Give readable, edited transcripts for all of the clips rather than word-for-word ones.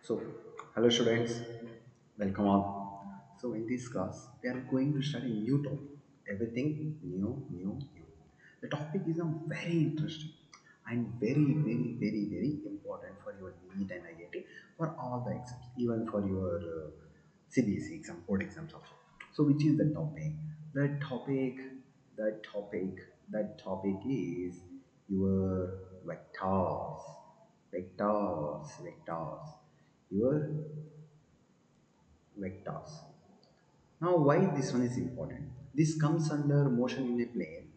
So, hello students, welcome all. So, in this class, we are going to study new topic. Everything new. The topic is very interesting and very important for your NEET and IIT for all the exams, even for your CBSE exam, board exams also. So, which is the topic? The topic, the topic, the topic is your vectors, vectors, your vectors. Now, why this one is important? This comes under motion in a plane,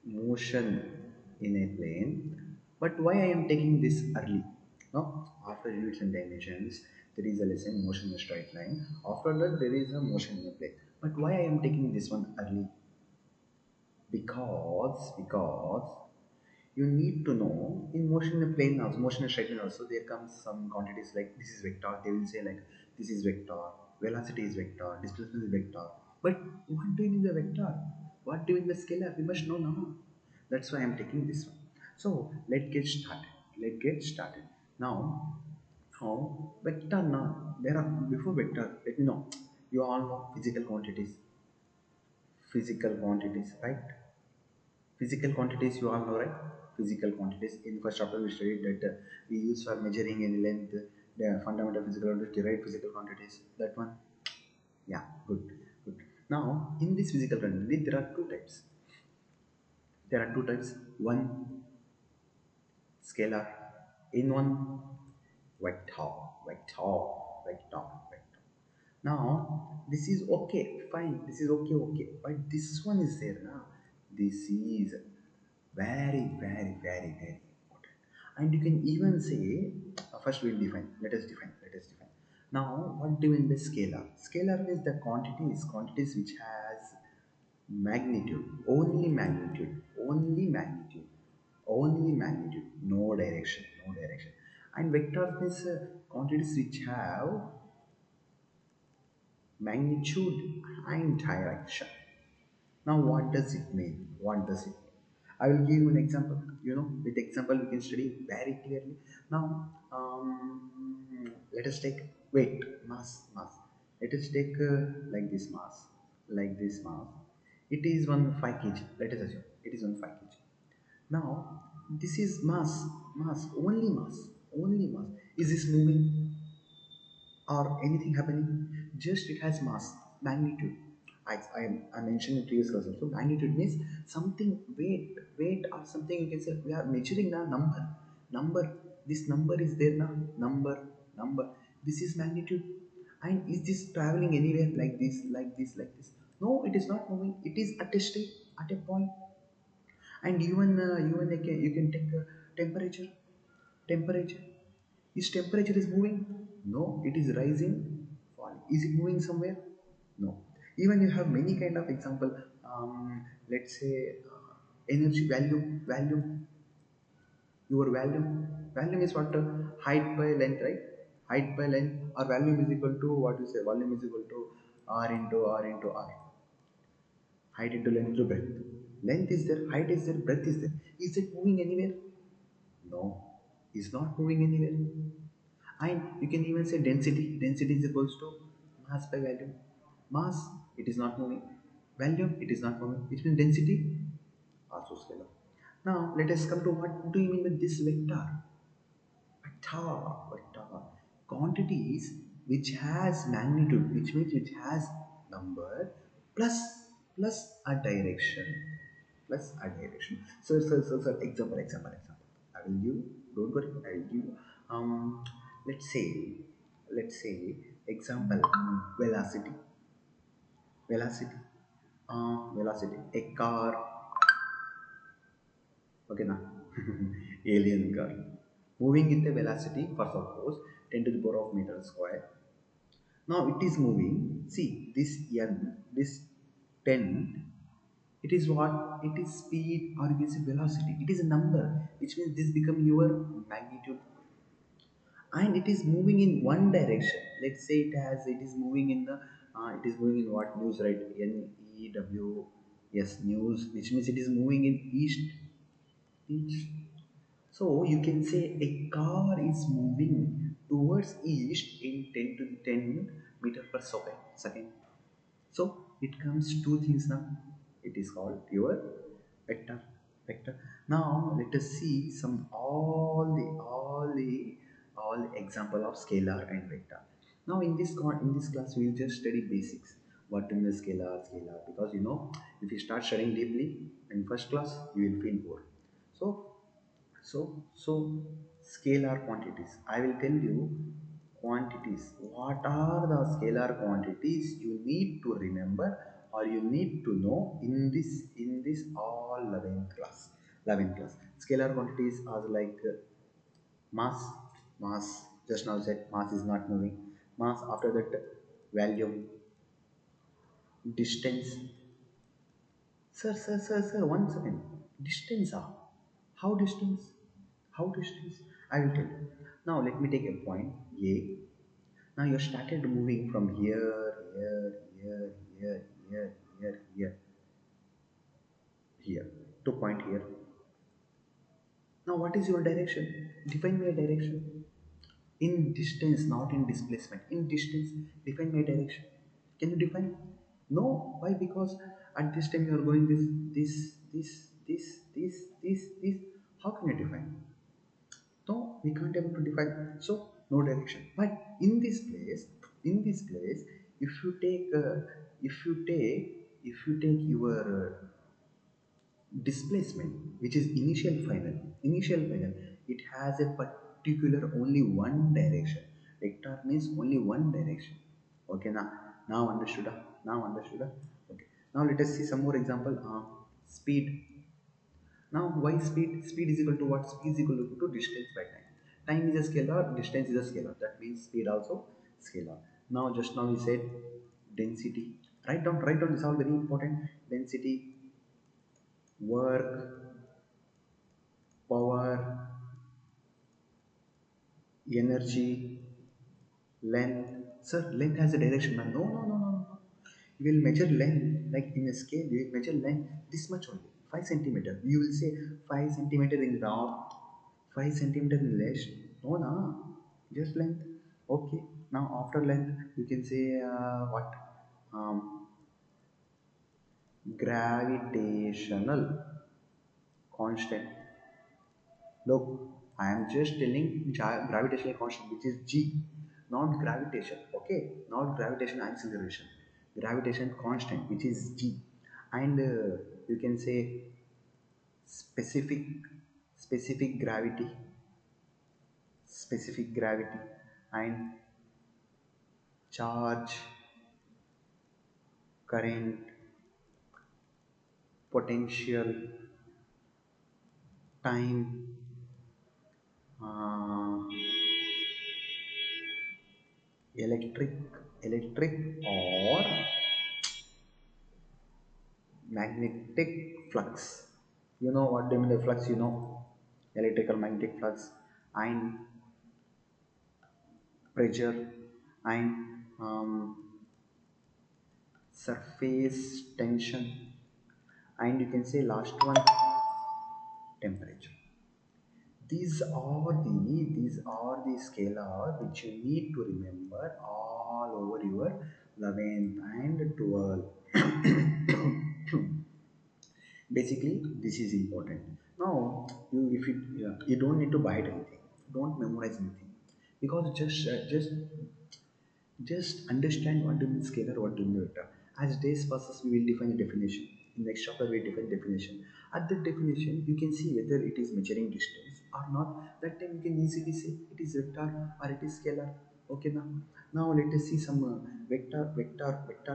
motion in a plane. But why I am taking this early? Now, after units and dimensions, there is a lesson motion in a straight line. After that, there is a motion in a plane. But why I am taking this one early? Because you need to know in motion in a plane also, motion in a straight line also, there comes some quantities like this is vector. They will say like this is vector, velocity is vector, displacement is vector. But what do you mean the vector? What do you mean the scalar? We must know now. That's why I'm taking this one. So let's get started. Let's get started. Now, how vector now? There are before vector. Let me know. You all know physical quantities, right? Physical quantities you all know, right? Physical quantities. In first chapter we studied that we use for measuring any length, the fundamental physical quantities, derived physical quantities. That one, yeah, good. Now in this physical quantity there are two types. There are two types. One scalar, in one vector, vector. Now this is okay, fine. This is okay. But this one is there now. This is very important. And you can even say, first we'll define. Let us define. Now, what do you mean by scalar? Scalar is the quantities which has magnitude, only magnitude, no direction. And vectors is quantities which have magnitude and direction. Now, what does it mean? What does it mean? I will give you an example. With example, we can study very clearly. Now, let us take weight, mass. Let us take like this mass. It is one 5 kg. Let us assume it is one 5 kg. Now, this is only mass. Is this moving? Or anything happening, just it has mass, magnitude. I mentioned in previous class also, magnitude means something, weight or something. You can say we are measuring the number. This number is there now, number. This is magnitude. And is this traveling anywhere like this? No, it is not moving. It is at a state, at a point. And even you can take temperature. Temperature. Is temperature is moving? No, it is rising, falling. Is it moving somewhere? No. Even you have many kind of example. Let's say energy, volume. Your volume is what? Height by length, right? Height by length, or volume is equal to what you say? Volume is equal to R into R. Height into length to breadth. Length is there, height is there, breadth is there. Is it moving anywhere? No, it's not moving anywhere. And you can even say density. Density is equals to mass by volume. Mass, it is not moving. Volume, it is not moving. Which means density, also scalar. Now let us come to what do you mean by this vector? Vector. Quantities which has magnitude, which means which has number plus a direction. Plus a direction. So example. I will give, don't worry, I will give let's say example, velocity. Velocity. A car, okay now. Alien car moving with a velocity for suppose 10 to the power of meter square. Now it is moving. See this n, this 10, it is what? It is speed, or it is velocity. It is a number, which means this become your magnitude. And it is moving in one direction. Let's say it is moving in the it is moving in what? News, right? News, which means it is moving in east. So you can say a car is moving towards east in 10 to 10 meter per second. So it comes two things now. It is called your vector. Vector. Now let us see some all example of scalar and vector. Now in this class we will just study basics. What in the scalar, because you know if you start studying deeply in first class you will feel bored. So so scalar quantities. I will tell you quantities. What are the scalar quantities you need to remember or you need to know in this all 11th class. 11th class. Scalar quantities are like mass, mass. Just now said mass is not moving. Mass after that volume, distance. Sir, one second. Distance, ah. How distance? How distance? I will tell you. Now let me take a point A. Now you started moving from here to point here. Now what is your direction? Define my direction. In distance, not in displacement. In distance, define my direction. Can you define? No. Why? Because at this time you are going this. How can you define? No, we can't able to define. So no direction. But in this place, if you take, if you take your displacement, which is initial final, it has a particular only one direction. Vector means only one direction. Okay, now understood, now understood. Okay, now let us see some more example. Speed. Now why speed? Speed is equal to what? Speed is equal to distance by time. Time is a scalar, distance is a scalar, that means speed also scalar. Now just now we said density. Write down, this all very important. Density, work, power, energy, length. Sir, length has a direction. Man. No, no, no, no, no. You will measure length like in a scale. You will measure length this much only, 5 centimeter. You will say 5 centimeter in north, 5 centimeter in left. No, no, just length. Okay. Now after length, you can say what? Gravitational constant. Look, I am just telling gravitational constant, which is G, not gravitation. Okay, not gravitation acceleration. Gravitation constant, which is G, and you can say specific specific gravity, specific gravity, and charge, current, potential, time, uh, electric, electric or magnetic flux. You know what do you mean by flux? You know, electrical magnetic flux and pressure and surface tension, and you can say last one, temperature. These are the scalar which you need to remember all over your 11th and 12th. Basically this is important. Now you if you yeah, you don't need to buy it anything, don't memorize anything, because just understand what do you mean scalar, what do you mean vector. As days passes we will define a definition. In next chapter we define definition. At that definition you can see whether it is measuring distance or not. That time you can easily say it is vector or it is scalar. Okay, now let us see some vector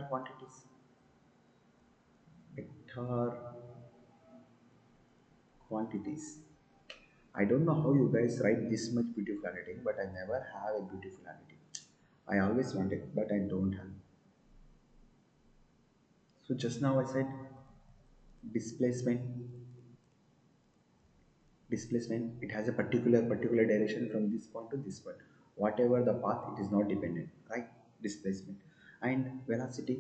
quantities. Vector quantities. I don't know how you guys write this much beautiful handwriting, but I never have a beautiful handwriting. I always want it, but I don't have. So just now I said displacement. Displacement. It has a particular direction from this point to this point. Whatever the path, it is not dependent, right? Displacement and velocity.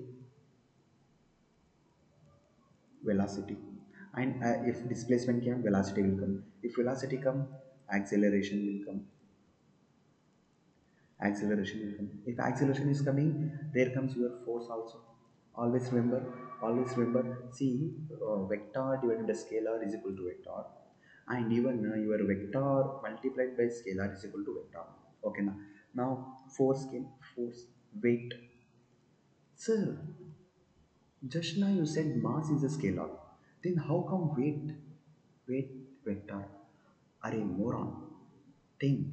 Velocity. And if displacement come, velocity will come. If velocity come, acceleration will come. Acceleration will come. If acceleration is coming, there comes your force also. Always remember, always remember. See, vector divided by scalar is equal to vector, and even your vector multiplied by scalar is equal to vector. Okay, now force came, force, weight. Sir, just now you said mass is a scalar. Then how come weight? Weight vector. Are a moron. Think.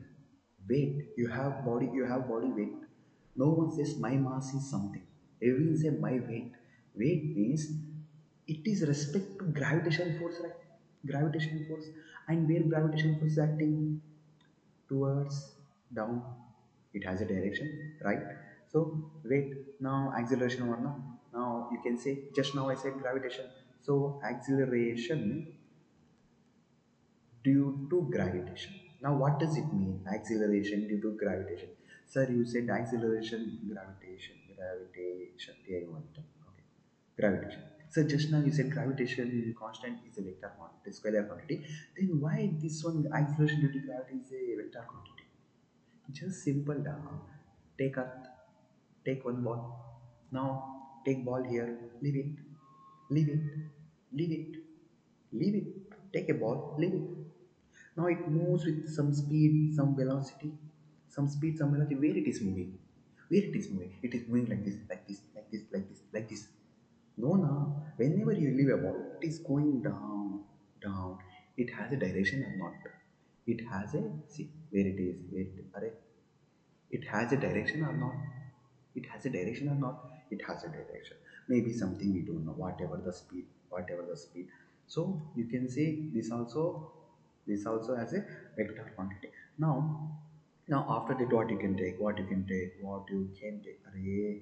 Weight. You have body weight. No one says my mass is something. Everyone say my weight. Weight means it is respect to gravitational force, right? Gravitational force. And where gravitational force is acting? Towards down, it has a direction, right? So wait, now acceleration or no, now you can say just now I said gravitation, so acceleration due to gravitation. Now what does it mean, acceleration due to gravitation? Sir, you said acceleration, gravitation, there you went. Okay, gravitation. So just now you said gravitation constant is a vector quantity, scalar quantity. Then why this one acceleration due to gravity is a vector quantity? Just simple down. Take earth. Take one ball. Now take ball here. Leave it. Leave it. Leave it. Leave it. Take a ball. Leave it. Now it moves with some speed, some velocity, some speed, some velocity. Where it is moving? Where it is moving? It is moving like this, like this, like this, like this, like this. No, no. Whenever you leave a ball, it is going down, down. It has a direction or not? It has a, see where it is. Where it, array, it has a direction or not? It has a direction or not? It has a direction. Maybe something we don't know, whatever the speed, whatever the speed. So you can say this also has a vector quantity. Now after that, what you can take, what you can take, what you can take. Array,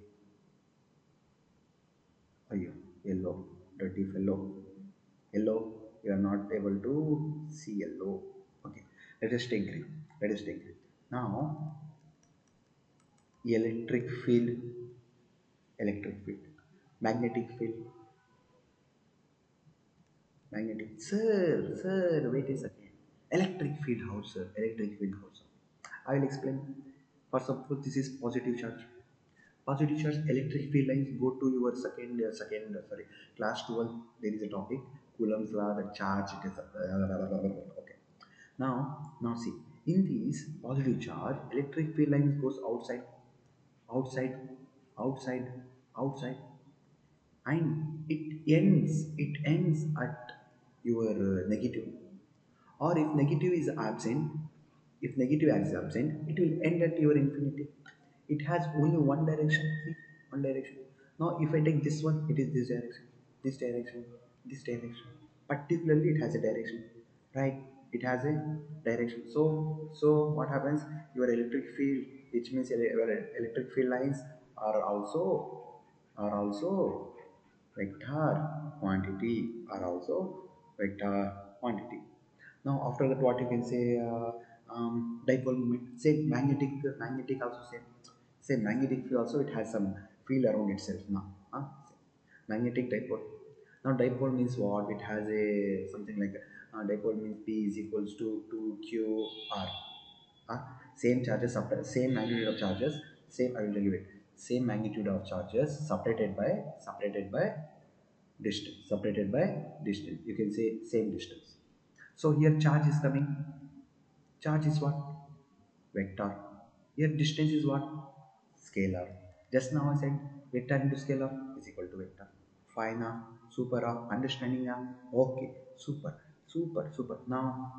ayyo, yellow, dirty fellow, yellow, you are not able to see yellow. Okay, let us take green, let us take green. Now electric field, electric field, magnetic field, magnetic, sir, wait a second. Electric field house, sir, electric field house. I will explain. First of all, this is positive charge. Positive charge electric field lines go to your sorry, class 12. There is a topic, Coulomb's law, the charge. It is okay. Now see, in this positive charge, electric field lines goes outside, outside, outside, outside, and it ends at your negative. Or if negative is absent, if negative is absent, it will end at your infinity. It has only one direction. See, one direction. Now if I take this one, it is this direction, this direction, this direction. Particularly it has a direction, right? It has a direction. So what happens, your electric field, which means your electric field lines are also vector quantity, are also vector quantity. Now after that, what you can say, dipole moment. Say magnetic also same. Say magnetic field also, it has some field around itself. Now, magnetic dipole. Now dipole means what? It has a something like dipole means P is equals to 2q r. Uh, Same charges, same magnitude of charges, same, I will tell you it. Same magnitude of charges separated by distance, separated by distance. You can say same distance. So here charge is coming. Charge is what? Vector. Here distance is what? Scalar. Just now I said vector into scalar is equal to vector. Fine, super, understanding, okay, super, super, super. Now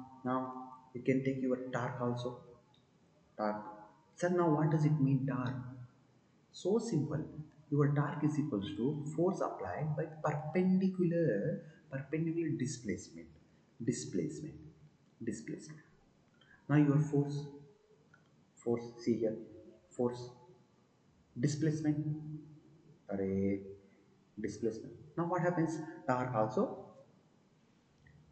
you can take your torque also. Torque. Sir, now what does it mean, torque? So simple. Your torque is equals to force applied by perpendicular displacement. Displacement. Displacement. Now your force, see here, force, displacement, array, displacement. Now what happens? Torque also,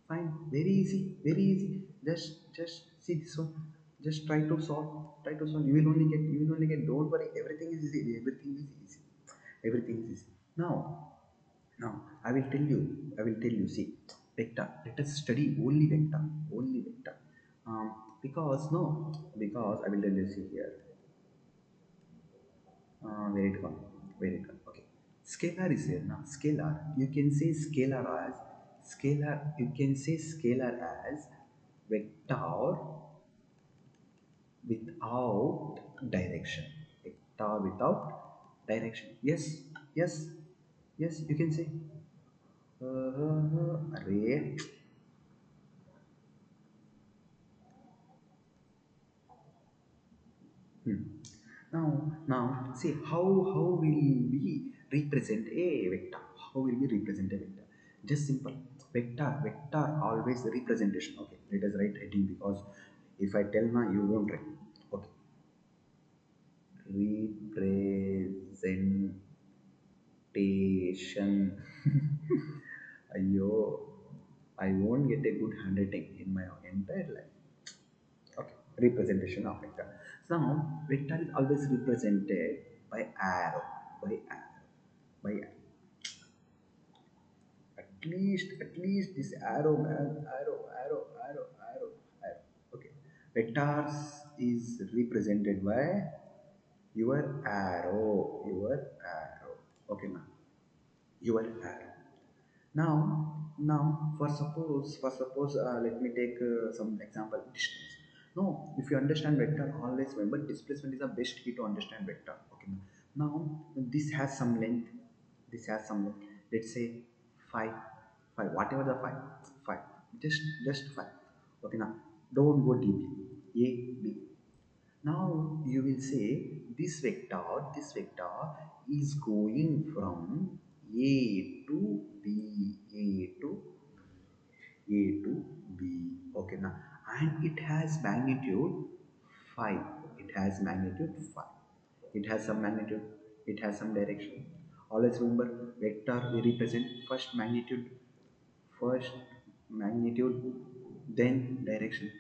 fine, very easy, very easy. Just see this one. Just try to solve. Try to solve. You will only get. You will only get. Don't worry. Everything is easy. Everything is easy. Everything is easy. Now I will tell you. I will tell you. See. Vector. Let us study only vector. Only vector. Um, because no, because I will tell you, see here. Where it gone? Where it gone? Okay. Scalar is here now. Scalar. You can say scalar as scalar. You can say scalar as vector without direction. Vector without direction. Yes. Yes. Yes. You can say. Array. Hmm. Now, see how will we represent a vector? How will we represent a vector? Just simple. Vector always representation. Okay, let us write heading because if I tell now you won't write. Okay, representation. Ayo, I won't get a good handwriting in my entire life. Okay, representation of vector. So now vector is always represented by arrow, by arrow, by at least this arrow, man, arrow. Okay, vectors is represented by your arrow. Okay, now your arrow. Now for suppose let me take some example distance. No, if you understand vector, always remember displacement is the best key to understand vector. Okay, now this has some length. This has some length. Let's say five, five, whatever the five, just five. Okay, now don't go deeply. A, B. Now you will say this vector is going from A to B, A to B. Okay, now and it has magnitude 5. It has magnitude 5. It has some magnitude. It has some direction. Always remember vector we represent first magnitude, then direction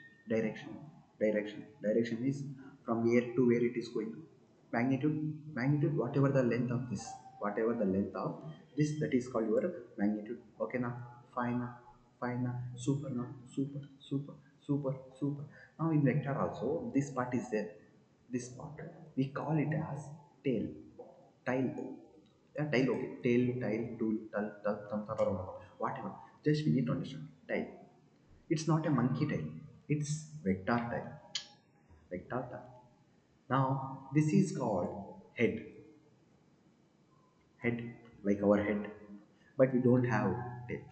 is from where to where it is going. Magnitude whatever the length of this, that is called your magnitude. Okay, now fine, super, now super. Now in vector also this part is there. This part we call it as tail. Tile. Yeah, tile, okay. Tail, tile, tool, whatever. Just we need to understand. Tile. It's not a monkey tile. It's vector tile. Vector tile. Now, this is called head. Head, like our head. But we don't have tail.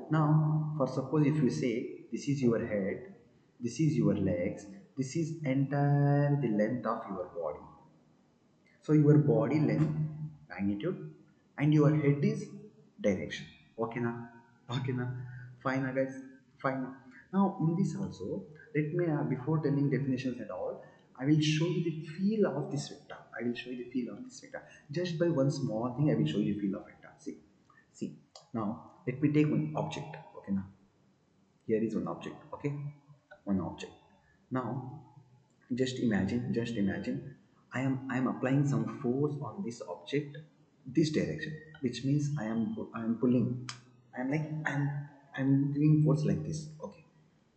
Now, for suppose if you say this is your head, this is your legs, this is entire the length of your body. So your body length, magnitude, and your head is direction. Okay now, okay now, fine now guys, fine now. Now in this also, let me before telling definitions and all, I will show you the feel of this vector. I will show you the feel of this vector. Just by one small thing, I will show you the feel of vector. See. Now let me take one object. Okay now, here is one object. Okay, one object. Now just imagine I am applying some force on this object, this direction, which means I am pulling. I'm doing force like this. Okay,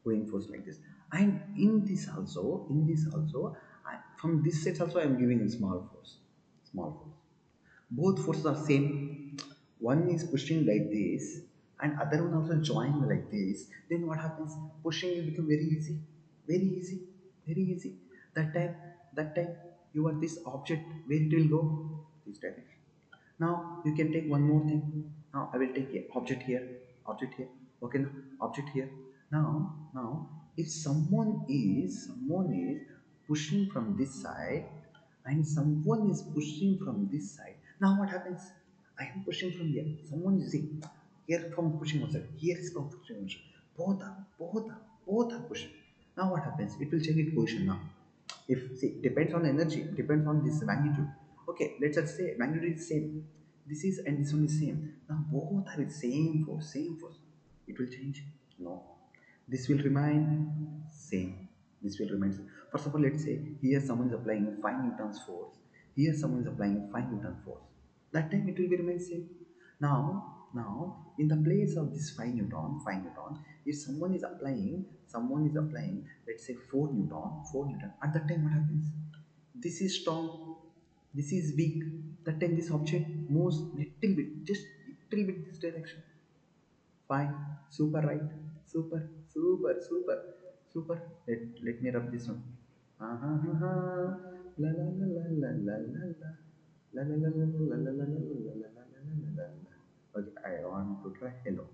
doing force like this. And in this also from this set also I am giving a small force. Both forces are same. One is pushing like this and other one also join like this. Then what happens? Pushing will become very easy, very easy, very easy. That time you are this object, where it will go, this direction. Now you can take one more thing. Now I will take a object here. Okay, now object here. Now if someone is pushing from this side and someone is pushing from this side. Now what happens? I am pushing from here. Someone is see here from pushing one side. Here is from pushing one side. Both are pushing. Now what happens? It will change its position now. If see depends on energy, depends on this magnitude. Okay, let's just say magnitude is same. This is and this one is same. Now both are the same force. It will change? No. This will remain same. This will remain same. For example, let's say here someone is applying 5 newtons force. Here someone is applying 5 newton force. That time it will be remain same. Now Now, in the place of this 5 Newton, if someone is applying, let's say 4 Newton. At that time, what happens? This is strong, this is weak. That time, this object moves little bit, just little bit this direction. Fine, super, right? Super, super, super, super. Let me rub this one. Ah, ha, ha, ha. La la la la la la la la. La la la la la la la la la la la la la la la. Okay, I want to try hello.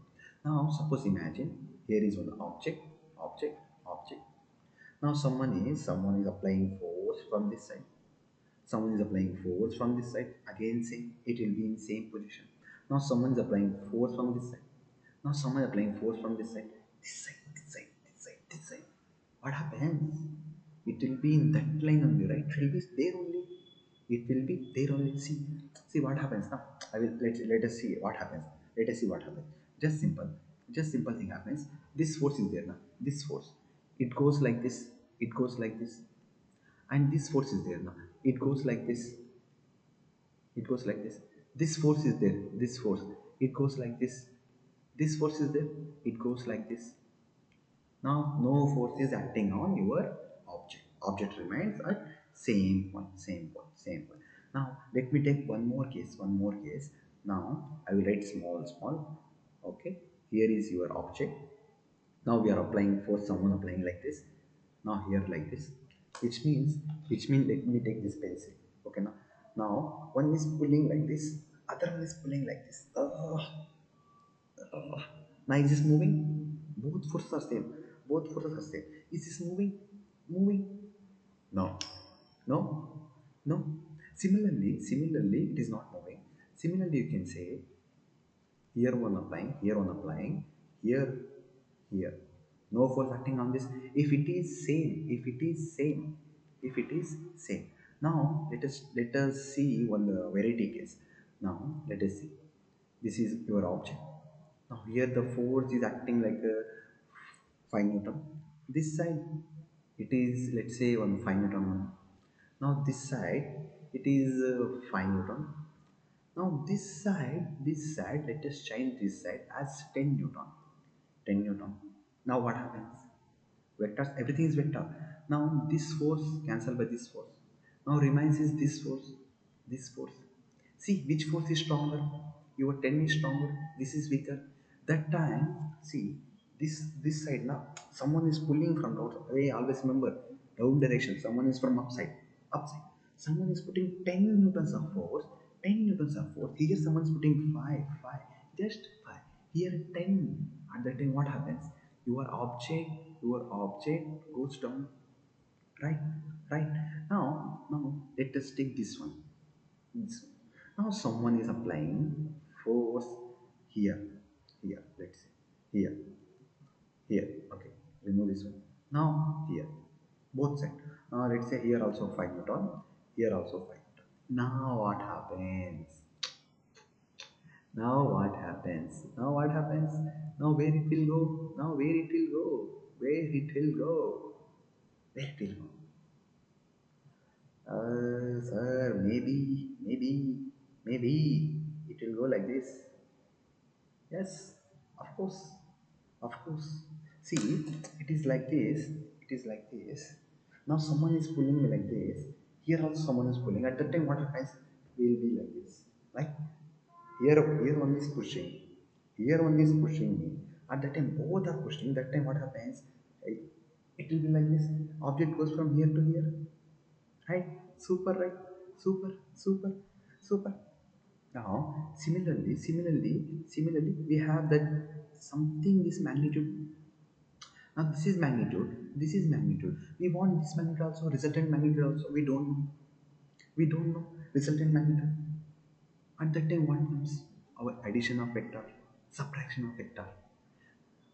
Now, suppose imagine here is one object, object. Now, someone is applying force from this side. Someone is applying force from this side. Again, same. It will be in same position. Now, someone is applying force from this side. Now someone applying force from this side, this side, this side, this side, this side. What happens? It will be in that line only, right? It will be there only. It will be there only. See what happens now. I will let us see what happens. Let us see what happens. Just simple, just simple thing happens. This force is there now. This force, it goes like this. It goes like this, and this force is there now. It goes like this. It goes like this. This force is there. This force. It goes like this. This force is there. It goes like this. Now no force is acting on your object. Object remains at same point, same point, same point. Now let me take one more case, one more case. Now I will write small, small. Okay. Here is your object. Now we are applying force, someone applying like this. Now here like this. Which means let me take this pencil. Okay now. Now one is pulling like this, other one is pulling like this. Now is this moving? Both forces are same. Both forces are same. Is this moving? Moving? No. No? No. Similarly, it is not moving. Similarly, you can say here one applying, here, here. No force acting on this. If it is same, if it is same, if it is same. Now let us see one variety case. Now let us see. This is your object. Now here the force is acting like a 5 Newton. This side it is let's say one 5 Newton one. Now this side it is 5 Newton. Now this side, let us change this side as 10 Newton. 10 Newton. Now what happens? Vectors, everything is vector. Now this force cancel by this force. Now remains is this force, this force. See which force is stronger? Your 10 is stronger, this is weaker. That time, see this side now, someone is pulling from down. Hey, always remember down direction. Someone is from upside. Someone is putting 10 newtons of force, 10 newtons of force. Here someone is putting 5, just 5. Here 10. At that time, what happens? Your object, your object goes down. Right, right. Now let us take this one. This one. Now someone is applying force here, here. Let's say here, here. Okay, remove this one. Now here, both sides. Now let's say here also 5 Newton, here also 5 Newton. Now what happens? Now what happens? Now what happens? Now where it will go? Now where it will go? Where it will go? Where it will go? Sir, maybe it will go like this. Yes, of course, of course. See, it is like this. It is like this. Now someone is pulling me like this. Here also someone is pulling. At that time, what happens? Will be like this. Like here one is pushing. Here one is pushing me. At that time, both are pushing. That time, what happens? It will be like this. Object goes from here to here. Right? Super, right? Super, super, super. Now, similarly, we have that something this magnitude. Now, this is magnitude. This is magnitude. We want this magnitude also, resultant magnitude also. We don't know. We don't know resultant magnitude. At that time, what comes? Our addition of vector, subtraction of vector,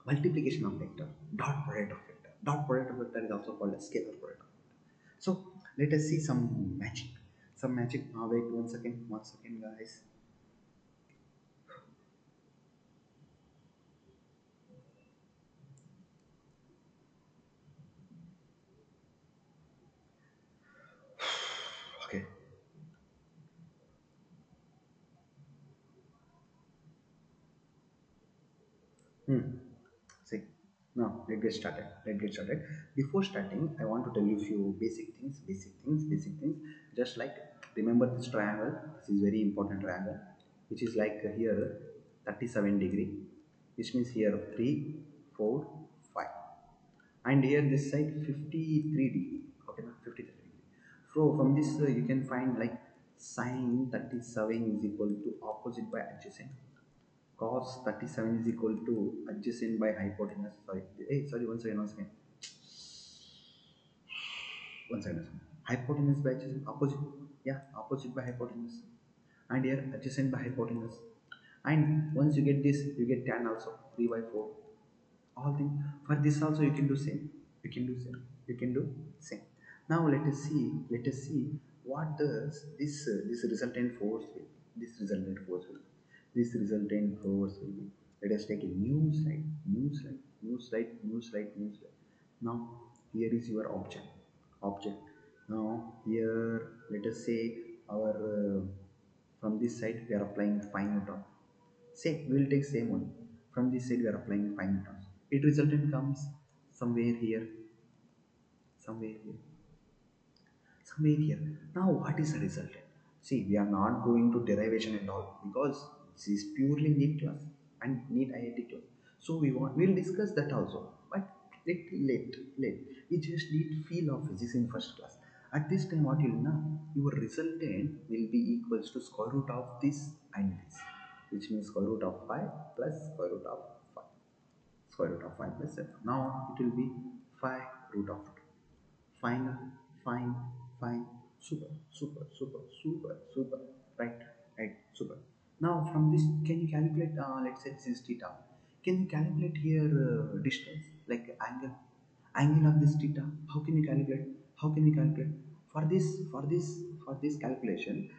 multiplication of vector, dot product of vector. Dot product of vector is also called a scalar product. So let us see some magic. Some magic. Now wait 1 second, guys. Okay. Hmm. See, now let's get started. Let's get started. Before starting, I want to tell you few basic things, basic things, basic things. Just like remember this triangle. This is very important triangle, which is like here 37 degree, which means here 3, 4, 5, and here this side 53 degree. Okay, now 53 degree. So from this you can find like sine 37 is equal to opposite by adjacent. Cos 37 is equal to adjacent by hypotenuse. Sorry, hey, sorry, once again, once again, once again. Hypotenuse by adjacent, opposite. Yeah, opposite by hypotenuse. And here adjacent by hypotenuse. And once you get this, you get tan also, 3 by 4. All things. For this also you can do same. You can do same. You can do same. Now let us see what does this resultant force will. This resultant force will. This resultant force will be. Let us take a new slide, new slide, new slide, new slide, new slide. Now here is your object. Now here let us say our from this side we are applying 5 Newton. Say we'll take same one. From this side we are applying 5 Newtons. It resultant comes somewhere here, somewhere here, somewhere here. Now what is the resultant? See, we are not going to derivation and all because this is purely NEET class and NEET IIT class. So we'll discuss that also. But let we just need feel of physics in first class. At this time what you'll know, your resultant will be equals to square root of this and this, which means square root of 5 plus square root of 5. Square root of 5 plus 7. Now it will be 5 root of 2. Fine, fine, fine, super, super, super, super, super, right, right, super. Now from this, can you calculate, let's say this is theta. Can you calculate here distance, like angle of this theta? How can you calculate? How can you calculate? For this calculation,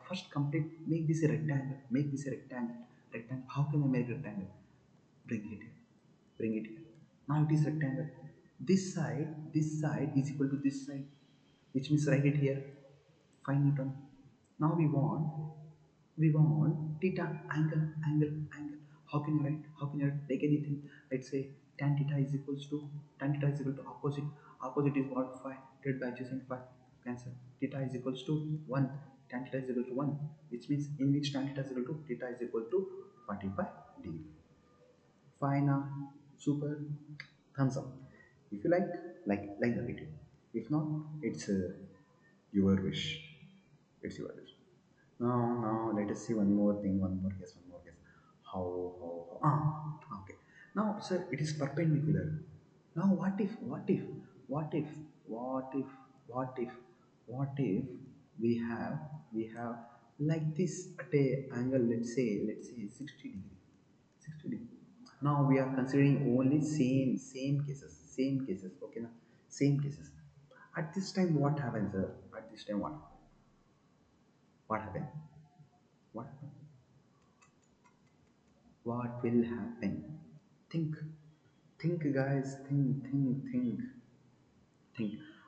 first complete, make this a rectangle, make this a rectangle, rectangle. How can I make rectangle? Bring it here, bring it here. Now it is rectangle. This side is equal to this side, which means write it here, 5 Newton. Now we want theta, angle. How can you write? How can you write? Take anything. Let's say tan theta is equal to opposite. Opposite is what? 5 divided by adjacent 5. Cancel. Theta is equals to 1. Tan theta is equal to 1, which means in which tan theta is equal to theta is equal to 45 degree. Fine, super, thumbs up. If you like the video. If not, it's your wish. It's your wish. Now let us see one more thing, one more guess, one more guess. Okay. Now, sir, it is perpendicular. Now, what if, what if, what if, what if we have, we have like this at a angle, let's say 60 degree. 60 degree. Now we are considering only same cases, okay now, same cases. At this time, what happens, sir? At this time, what happened? What happened? What will happen? Think, think, guys, think.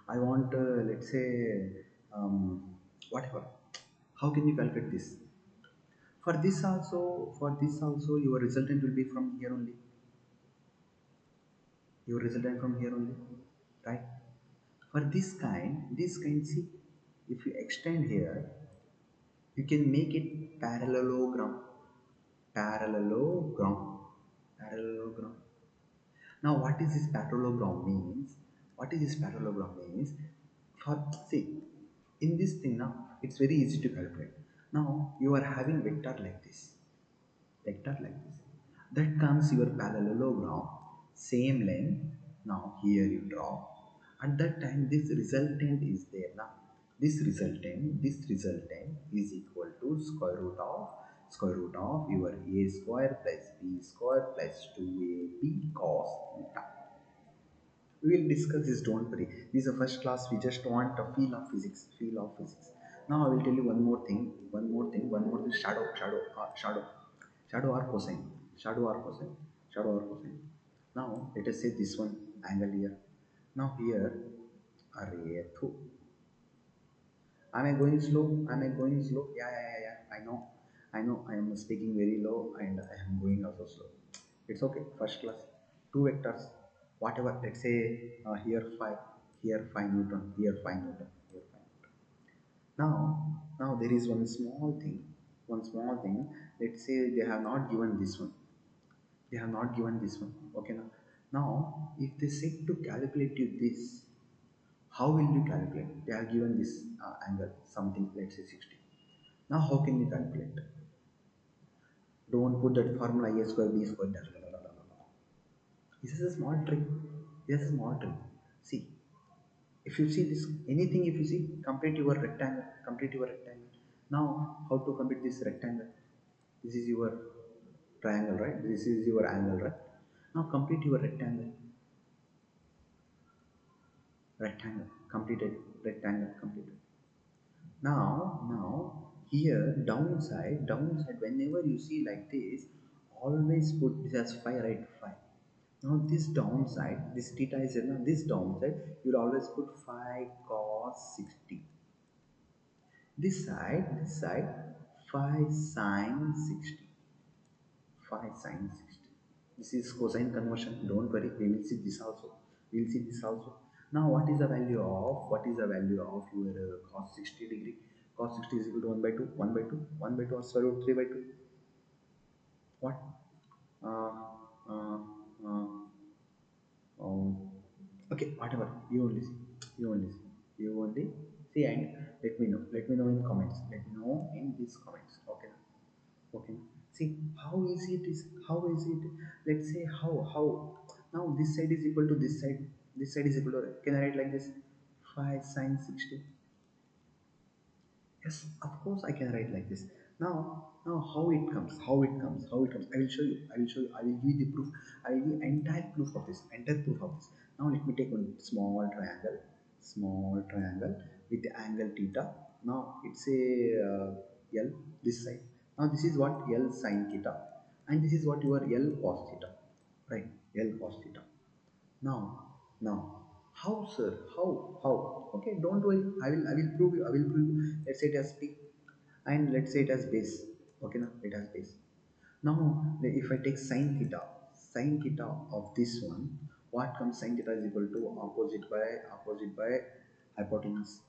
I want, let's say, whatever. How can you calculate this? For this also, your resultant will be from here only. Your resultant from here only, right? For this kind, see, if you extend here, you can make it parallelogram, parallelogram, parallelogram. Now, what is this parallelogram means? What is this parallelogram means? For see, in this thing now, it's very easy to calculate. Now you are having vector like this. That comes your parallelogram, same length. Now here you draw. At that time, this resultant is there now. This resultant is equal to square root of your a square plus b square plus 2ab cos theta. We will discuss this, don't worry. This is a first class, we just want a feel of physics, Now I will tell you one more thing, shadow or cosine, shadow or cosine, shadow or cosine. Now let us say this one angle here. Now here, array 2. Am I going slow? Yeah, I know, I am speaking very low and I am going also slow. It's okay, first class. Two vectors, whatever. Let's say here 5, here 5 Newton, here 5 Newton, here 5 Newton. Now there is one small thing, one small thing. Let's say they have not given this one. They have not given this one. Okay now. Now if they said to calculate you this, how will you calculate? They have given this angle, something, let's say 60. Now how can you calculate? Don't put that formula a square b square. Da, da, da, da, da, da. This is a small trick. This is a small trick. See, if you see this, anything, if you see, complete your rectangle, complete your rectangle. Now, how to complete this rectangle? This is your triangle, right? This is your angle, right? Now complete your rectangle, rectangle, completed, rectangle, completed. Now here downside. Whenever you see like this, always put this as phi, right? Phi. Now this downside, this theta is now this downside. You'll always put phi cos 60. This side, phi sine 60. Phi sine 60. This is cosine conversion. Don't worry, we will see this also. We will see this also. Now, what is the value of your cos 60 degree? Cos 60 is equal to 1 by 2, 1 by 2, 1 by 2 or square root 3 by 2. What? Uh, uh, uh, um, okay, whatever. You only see. You only see. You only see and let me know. Let me know in comments. Let me know in these comments. Okay. Okay. See how easy it is. How easy it is. Let's say how now this side is equal to this side. This side is equal to, can I write like this? 5 sine 60. Yes, of course I can write like this. Now how it comes, how it comes, how it comes. I will show you. I will show you. I will give you the proof. I will give entire proof of this. Entire proof of this. Now let me take one small triangle with the angle theta. Now it's a L this side. Now this is what L sine theta, and this is what your L cos theta, right? L cos theta. Now, how, sir? How? Okay, don't worry. I will prove you. I will prove you. Let's say it has peak, and let's say it has base. Okay, now it has base. Now, if I take sine theta of this one, what comes? Sine theta is equal to opposite by hypotenuse,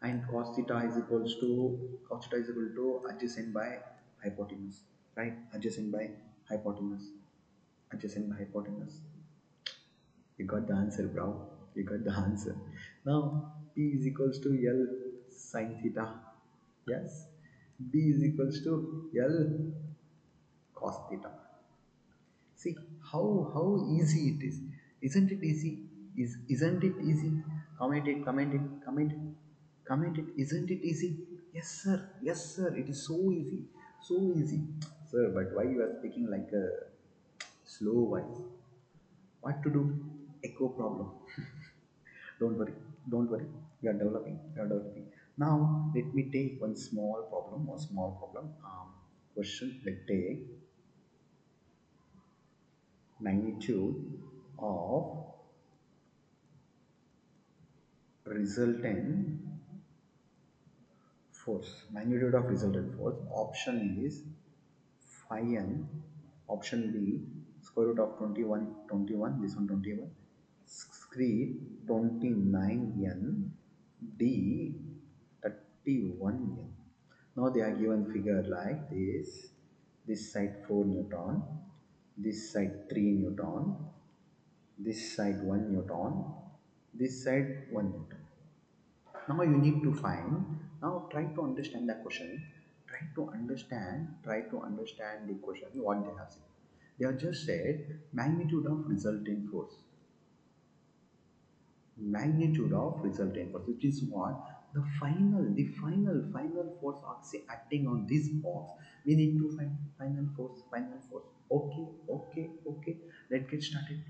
and cos theta is equal to adjacent by hypotenuse, right? Adjacent by hypotenuse, adjacent by hypotenuse. You got the answer, bro. You got the answer. Now, P is equals to L sine theta. Yes. B is equals to L cos theta. See how easy it is. Isn't it easy? Isn't it easy? Comment it. Isn't it easy? Yes, sir. Yes, sir. It is so easy. So easy. Sir, but why you are speaking like a slow voice? What to do? Echo problem. Don't worry, don't worry. We are developing. We are developing. Now let me take one small problem. One small problem. Question. Let's take magnitude of resultant force. Magnitude of resultant force. Option is phi n. Option B square root of 21. 21. This one 21. Screen 29 n. D 31 n. Now they are given figure like this side 4 Newton, this side 3 Newton, this side 1 Newton, this side 1 Newton. Now you need to find, now try to understand the question, try to understand the question, what they have said. They have just said magnitude of resulting force. Magnitude of resultant force, which is what the final force acting on this box. We need to find final force. Okay, let's get started.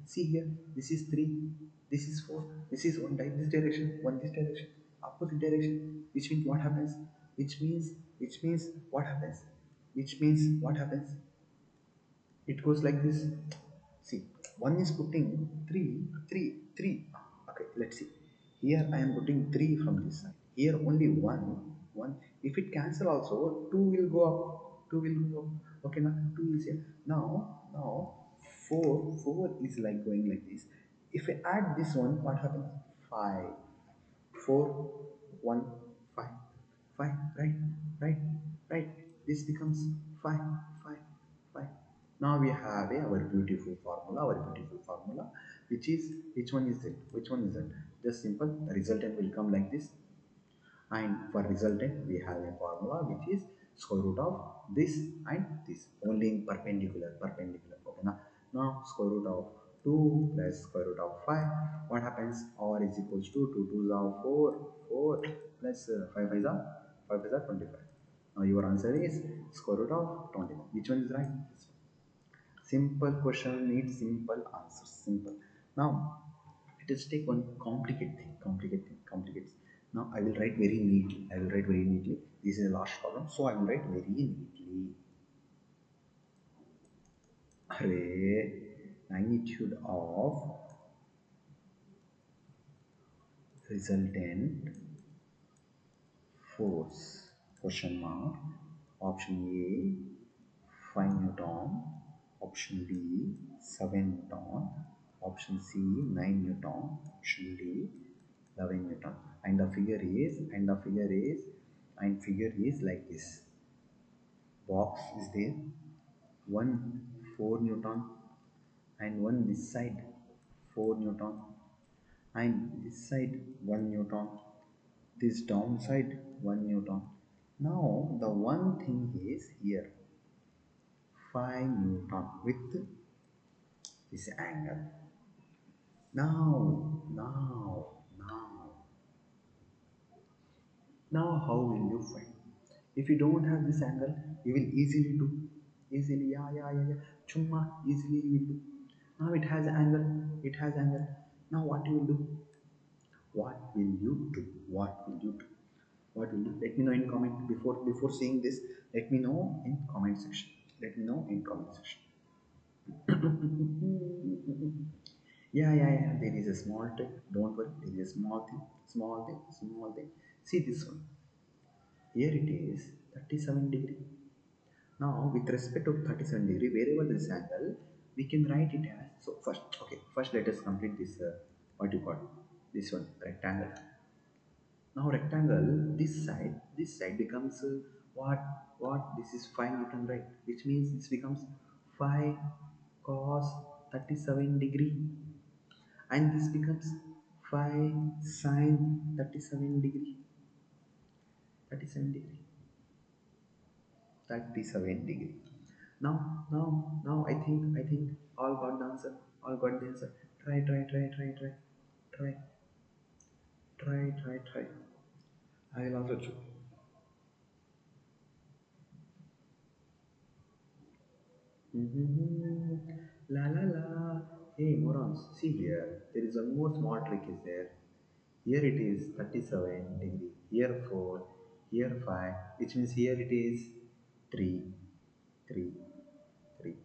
See here, this is 3, this is 4, this is one this direction, one this direction, opposite direction, which means what happens, which means what happens, it goes like this. See, one is putting 3. Okay, let's see. Here I am putting 3 from this side. Here only 1. If it cancel also, 2 will go up. 2 will go up. Okay, now 2 is here. Now Now 4 is like going like this. If I add this one, what happens? 5, 4, 1, 5, 5, right, right, right. This becomes 5, 5, 5. Now we have our beautiful formula, which is, which one is it? Which one is it? Just simple, the resultant will come like this, and for resultant we have a formula which is square root of this and this, only in perpendicular. Okay, now square root of 2 plus square root of 5, what happens? R is equals to 2 2s are 4, 4 plus 5 is 5 is 25. Now your answer is square root of 25. Which one is right? This one. Simple question needs simple answers. Simple. Now, let us take one complicated. Now, I will write very neatly. This is the last problem, so I will write very neatly. Array, magnitude of resultant force, question mark, option A 5 Newton, option B 7 Newton, option C 9 Newton, option D 11 Newton. And the figure is like this. Box is there, one 4 Newton, and one this side 4 Newton, and this side 1 Newton, this downside 1 Newton. Now the one thing is here 5 Newton with this angle. Now how will you find? If you don't have this angle, you will easily do. Easily, yeah. Chumma, easily you will do. Now it has angle. Now what you will do? What will you do? What will you do? What will you do? Let me know in comment before seeing this. Let me know in comment section. Yeah. There is a small trick. Don't worry. There is a small thing. See this one. Here it is 37 degree. Now with respect to 37 degree, wherever this angle, we can write it as, so first, okay, first let us complete this, what you call, this one, rectangle. Now rectangle, this side becomes, what, this is 5 Newton, right? Which means this becomes 5 cos 37 degree, and this becomes 5 sin 37 degree. Now I think all got the answer. Try, try. I will also choose. La la la. Hey morons, see here. There is one more small trick is there. Here it is 37 degree. Here 4. Here 5. Which means here it is 3. 3. 3.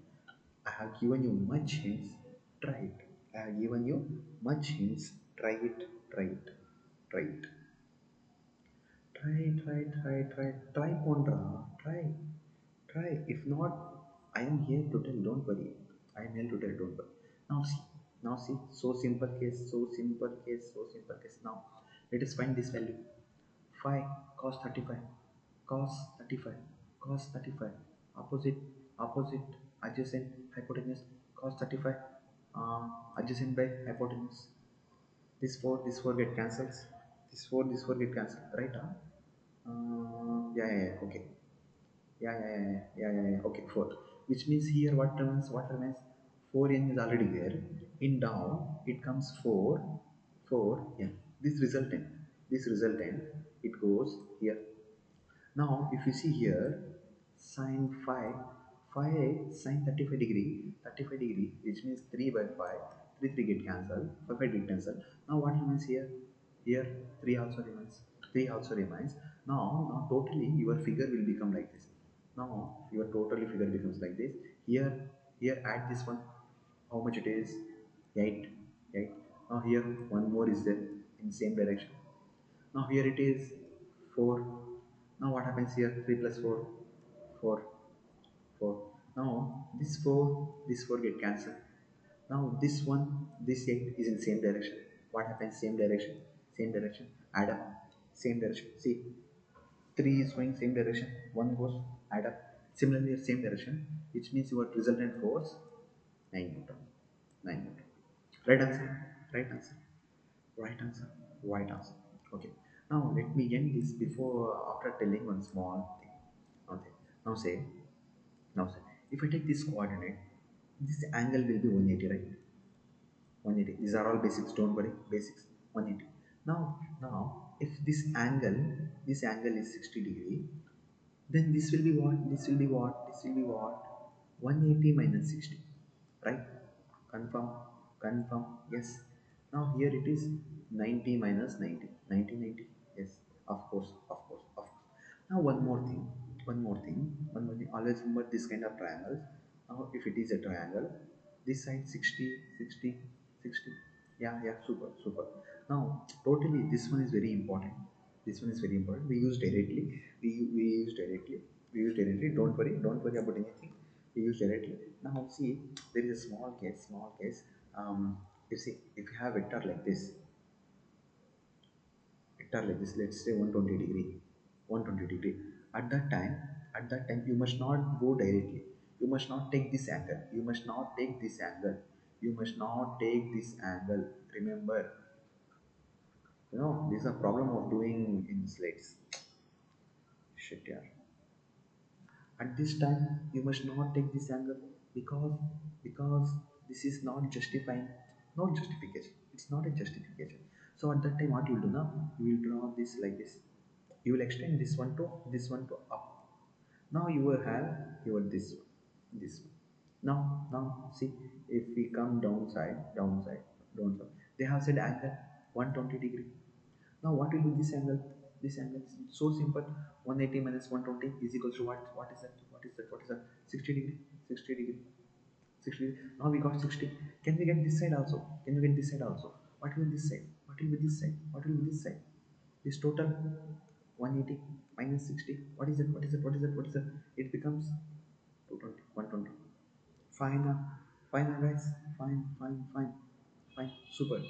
I have given you much hints. Try it. I have given you much hints. Try it. Try it. Try it. Try, Pondra. Try. If not, I am here to tell. Don't worry. I am here to tell. Don't worry. Now see. So simple case. Now, let us find this value. 5 cos 35. Cos 35. Cos 35. Opposite. Adjacent. Hypotenuse. Cos 35. Adjacent by hypotenuse. This 4 get cancels. This 4 get cancelled, right? Yeah. Okay. Yeah. Okay, 4. Which means here what remains? 4n is already there. In down, it comes 4n. This resultant, it goes here. Now, if you see here, sine 5, 5 sine 35 degree, which means 3 by 5, 3 get cancelled, 5 get cancelled. Now, what remains here? Here, 3 also remains. Now, totally, your figure will become like this. Now, your totally figure becomes like this. Here, add this one. How much it is? 8. 8. Now, here, one more is there in same direction. Now here it is 4. Now what happens here? 3 plus 4, 4, 4. Now this 4 get cancelled. Now this one, this 8 is in same direction. What happens? Same direction, same direction. Add up, same direction. See, 3 is going same direction. 1 goes, add up. Similarly, same direction, which means your resultant force 9 Newton. 9 Newton. Right answer. Right answer. Right answer. Right answer. Okay. Now let me end this before after telling one small thing. Okay. Now say now say if I take this coordinate, this angle will be 180, right? 180. These are all basics. Don't worry. Basics. 180. Now if this angle is 60 degree, then this will be what? This will be what? This will be what? 180 minus 60. Right? Confirm. Confirm. Yes. Now here it is 90 minus 90. 90 90. Yes. Of course. Of course. Of course. Now one more thing. One more thing. One more thing. Always remember this kind of triangles. Now if it is a triangle, this side 60, 60, 60. Yeah, yeah, super, super. Now totally this one is very important. This one is very important. We use directly. We use directly. We use directly. Don't worry about anything. We use directly. Now see, there is a small case. Small case. You see, if you have vector like this, let's say 120 degree, 120 degree. At that time, you must not go directly. You must not take this angle. You must not take this angle. You must not take this angle. Remember, this is a problem of doing in slates. Shit, yeah. At this time, you must not take this angle because this is not justifying, not justification. It's not a justification. So at that time, what you will do now? You will draw this like this. You will extend this one to up. Now you will have your this one. Now see, if we come downside, they have said angle 120 degree. Now what will be this angle? This angle is so simple. 180 minus 120 is equals to what? What is that? What is that? What is that? 60 degree. 60 degree. 60 degree. Now we got 60. Can we get this side also? Can we get this side also? What will be this side? What will be this side? What will be this side? This total 180 minus 60. What is it? What is it? What is it? What is it? It becomes 220. 120. Fine. Fine, guys. Fine. Fine. Fine. Fine. Super.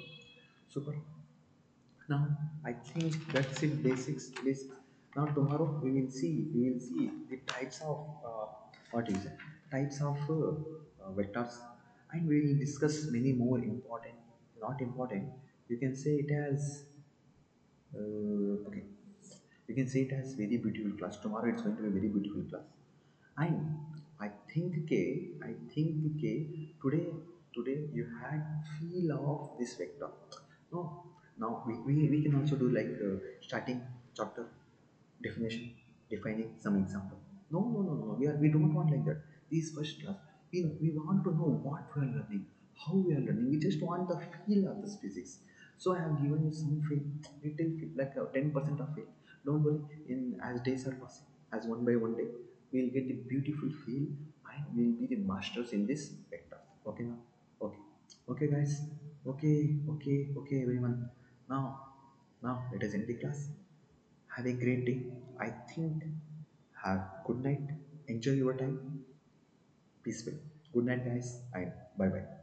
Super. Now I think that's it. Basics. Now tomorrow we will see the types of what is it? Types of vectors, and we will discuss many more important, not important. You can say it as okay. You can say it as very beautiful class. Tomorrow it's going to be a very beautiful class. And I think today you had feel of this vector. No, now we can also do like starting chapter definition, defining some example. No. We don't want like that. This first class, we want to know what we are learning, how we are learning. We just want the feel of this physics. So I have given you some feel, little feel, like 10% of feel. Don't worry. In as days are passing, as one by one day, we'll get a beautiful feel, and we'll be the masters in this vector. Okay now. Okay. Okay, guys. Okay, everyone. Now let us end the class. Have a great day. I think have good night. Enjoy your time. Peaceful. Good night, guys, and bye bye.